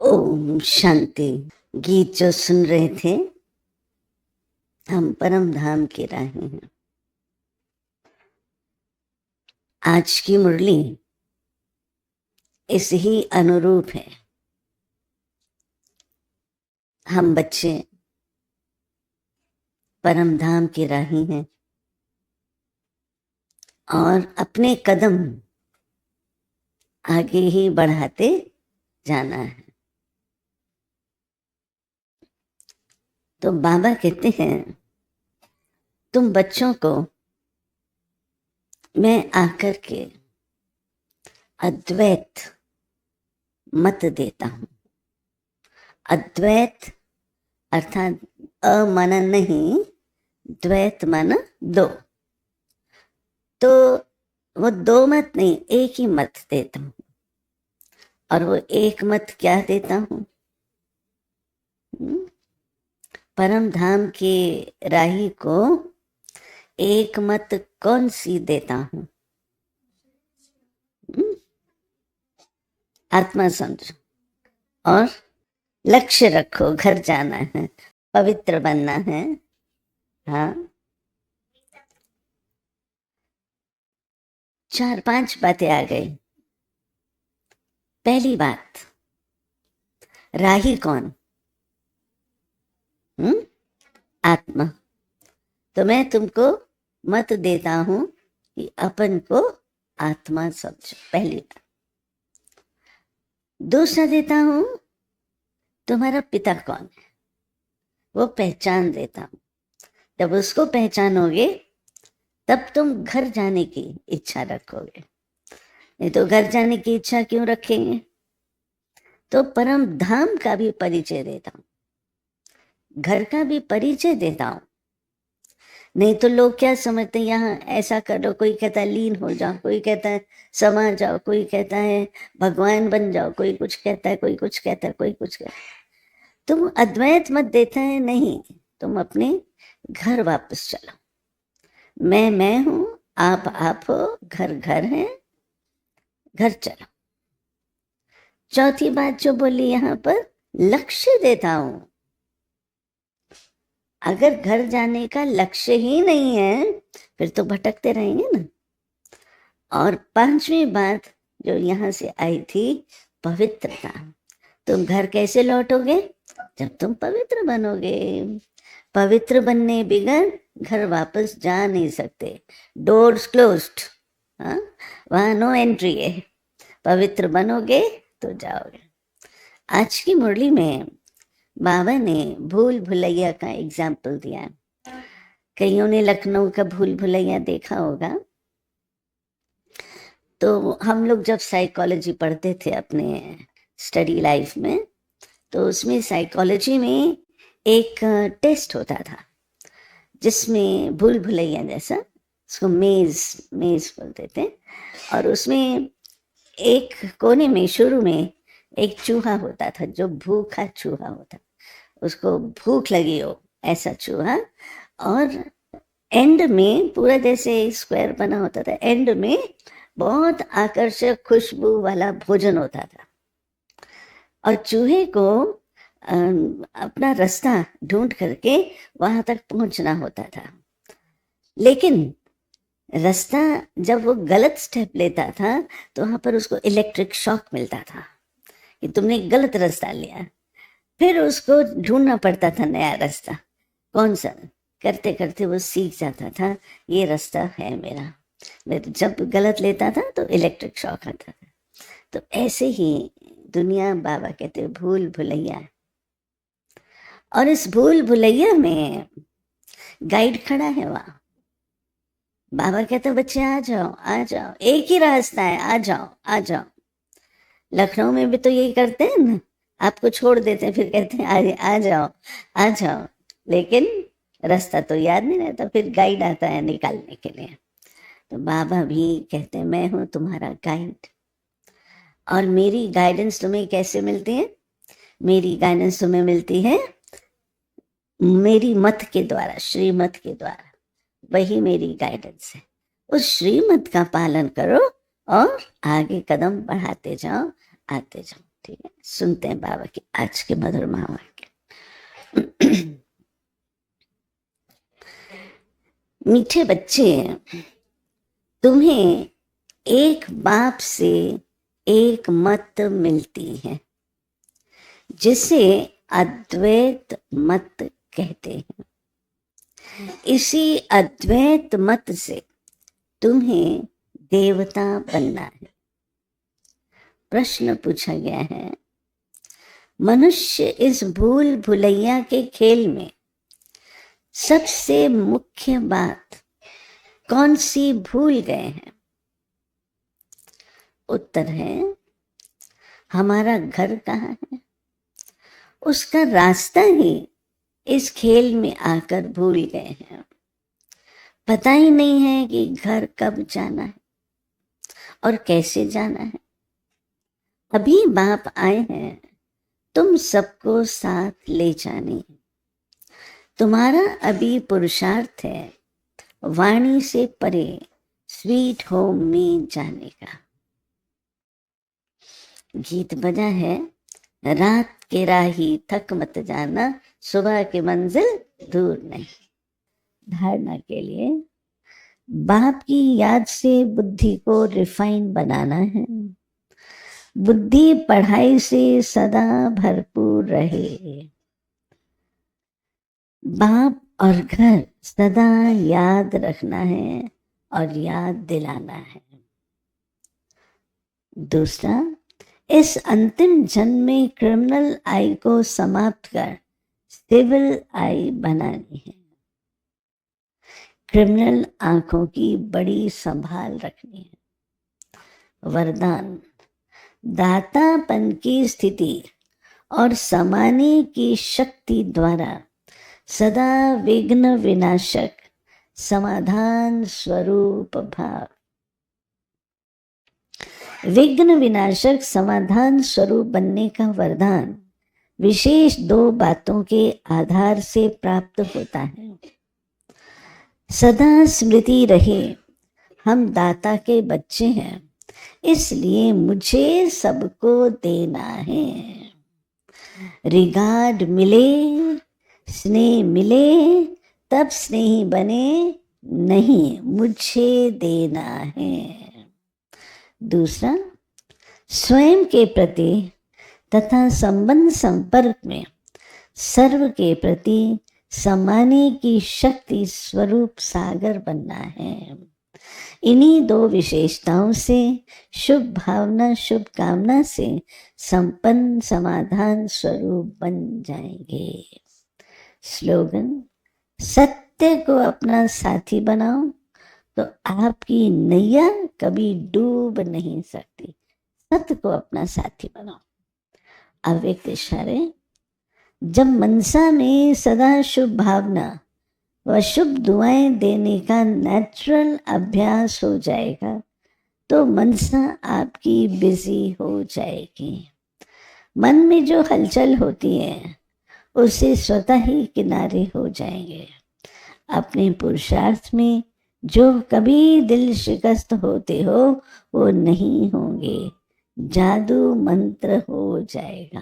ओम शांति। गीत जो सुन रहे थे, हम परम धाम की राहें हैं। आज की मुरली इस ही अनुरूप है। हम बच्चे परम धाम की राहें हैं और अपने कदम आगे ही बढ़ाते जाना है। तो बाबा कहते हैं, तुम बच्चों को मैं आकर के अद्वैत मत देता हूं। अद्वैत अर्थात अमन नहीं, द्वैत मन दो। तो वो दो मत नहीं, एक ही मत देता हूं। और वो एक मत क्या देता हूं? परम धाम के राही को एक मत कौन सी देता हूं? आत्मा समझो और लक्ष्य रखो। घर जाना है, पवित्र बनना है। हाँ, 4-5 बातें आ गई। पहली बात, राही कौन? आत्मा। तो मैं तुमको मत देता हूं कि अपन को आत्मा समझो, पहली बात। दूसरा देता हूं, तुम्हारा पिता कौन है वो पहचान देता हूं। जब उसको पहचानोगे तब तुम घर जाने की इच्छा रखोगे। नहीं तो घर जाने की इच्छा क्यों रखेंगे? तो परम धाम का भी परिचय देता हूं, घर का भी परिचय देता हूं। नहीं तो लोग क्या समझते हैं, यहाँ ऐसा करो, कोई कहता है लीन हो जाओ, कोई कहता है समा जाओ, कोई कहता है भगवान बन जाओ, कोई कुछ कहता है, कोई कुछ कहता है, कोई कुछ कहता है। तुम अद्वैत मत देता है, नहीं, तुम अपने घर वापस चलो। मैं हूं, आप हो, घर घर है, घर चलो। चौथी बात जो बोली यहां पर, लक्ष्य देता हूं। अगर घर जाने का लक्ष्य ही नहीं है फिर तो भटकते रहेंगे ना। और 5वीं बात जो यहां से आई थी, पवित्रता। तुम घर कैसे लौटोगे? जब तुम पवित्र बनोगे। पवित्र बनने बिगर घर वापस जा नहीं सकते। डोर्स क्लोज्ड, वहां नो एंट्री है। पवित्र बनोगे तो जाओगे। आज की मुरली में बाबा ने भूल भुलैया का एग्जाम्पल दिया। कईयों ने लखनऊ का भूल भुलैया देखा होगा। तो हम लोग जब साइकोलॉजी पढ़ते थे अपने स्टडी लाइफ में, तो उसमें साइकोलॉजी में एक टेस्ट होता था जिसमें भूल भुलैया जैसा, उसको मेज बोलते थे। और उसमें एक कोने में शुरू में एक चूहा होता था, जो भूखा चूहा होता, उसको भूख लगी हो ऐसा चूहा। और एंड में पूरा जैसे स्क्वायर बना होता था, एंड में बहुत आकर्षक खुशबू वाला भोजन होता था। और चूहे को अपना रास्ता ढूंढ करके वहां तक पहुंचना होता था। लेकिन रास्ता जब वो गलत स्टेप लेता था तो वहां पर उसको इलेक्ट्रिक शॉक मिलता था कि तुमने गलत रास्ता लिया। फिर उसको ढूंढना पड़ता था नया रास्ता, कौन सा। करते करते वो सीख जाता था, ये रास्ता है मेरा। जब गलत लेता था तो इलेक्ट्रिक शॉक आता था। तो ऐसे ही दुनिया, बाबा कहते भूल भुलैया। और इस भूल भुलैया में गाइड खड़ा है वहां। बाबा कहते बच्चे आ जाओ, आ जाओ, एक ही रास्ता है, आ जाओ, आ जाओ। लखनऊ में भी तो यही करते हैं ना, आपको छोड़ देते हैं, फिर कहते हैं आ जाओ, आ जाओ। लेकिन रास्ता तो याद नहीं रहता, फिर गाइड आता है निकालने के लिए। तो बाबा भी कहते हैं मैं हूं तुम्हारा गाइड। और मेरी गाइडेंस तुम्हें कैसे मिलती है? मेरी गाइडेंस तुम्हें मिलती है मेरी मत के द्वारा, श्रीमत के द्वारा। वही मेरी गाइडेंस है। उस श्रीमत का पालन करो और आगे कदम बढ़ाते जाओ, आते जाओ। ठीक है, सुनते हैं बाबा की आज के मधुर महावाक्य। मीठे बच्चे, तुम्हें एक बाप से एक मत मिलती है जिसे अद्वैत मत कहते हैं। इसी अद्वैत मत से तुम्हें देवता बनना है। प्रश्न पूछा गया है, मनुष्य इस भूल भुलैया के खेल में सबसे मुख्य बात कौन सी भूल गए हैं? उत्तर है, हमारा घर कहाँ है। उसका रास्ता ही इस खेल में आकर भूल गए हैं। पता ही नहीं है कि घर कब जाना है और कैसे जाना है। अभी बाप आए हैं तुम सबको साथ ले जाने। तुम्हारा अभी पुरुषार्थ है वाणी से परे स्वीट होम में जाने का। गीत बजा है, रात के राही थक मत जाना, सुबह की मंजिल दूर नहीं। धारणा के लिए बाप की याद से बुद्धि को रिफाइन बनाना है। बुद्धि पढ़ाई से सदा भरपूर रहे। बाप और घर सदा याद रखना है और याद दिलाना है। दूसरा, इस अंतिम जन्म में क्रिमिनल आई को समाप्त कर सिविल आई बनानी है। क्रिमिनल आंखों की बड़ी संभाल रखनी है। वरदान, दातापन की स्थिति और समाने की शक्ति द्वारा सदा विघ्न विनाशक समाधान स्वरूप भाव। विघ्न विनाशक समाधान स्वरूप बनने का वरदान विशेष 2 बातों के आधार से प्राप्त होता है। सदा स्मृति रहे, हम दाता के बच्चे हैं, इसलिए मुझे सबको देना है। रिगार्ड मिले, स्नेह मिले, तब स्नेही बने, नहीं मुझे देना है। दूसरा, स्वयं के प्रति तथा संबंध संपर्क में सर्व के प्रति समाने की शक्ति स्वरूप सागर बनना है। इन्हीं 2 विशेषताओं से शुभ भावना शुभ कामना से संपन्न समाधान स्वरूप बन जाएंगे। स्लोगन, सत्य को अपना साथी बनाओ तो आपकी नैया कभी डूब नहीं सकती। सत्य को अपना साथी बनाओ। अव्यक्त इशारे, जब मनसा में सदा शुभ भावना व शुभ दुआएं देने का नेचुरल अभ्यास हो जाएगा तो मनसा आपकी बिजी हो जाएगी। मन में जो हलचल होती है उससे स्वतः ही किनारे हो जाएंगे। अपने पुरुषार्थ में जो कभी दिल शिकस्त होते हो वो नहीं होंगे। जादू मंत्र हो जाएगा।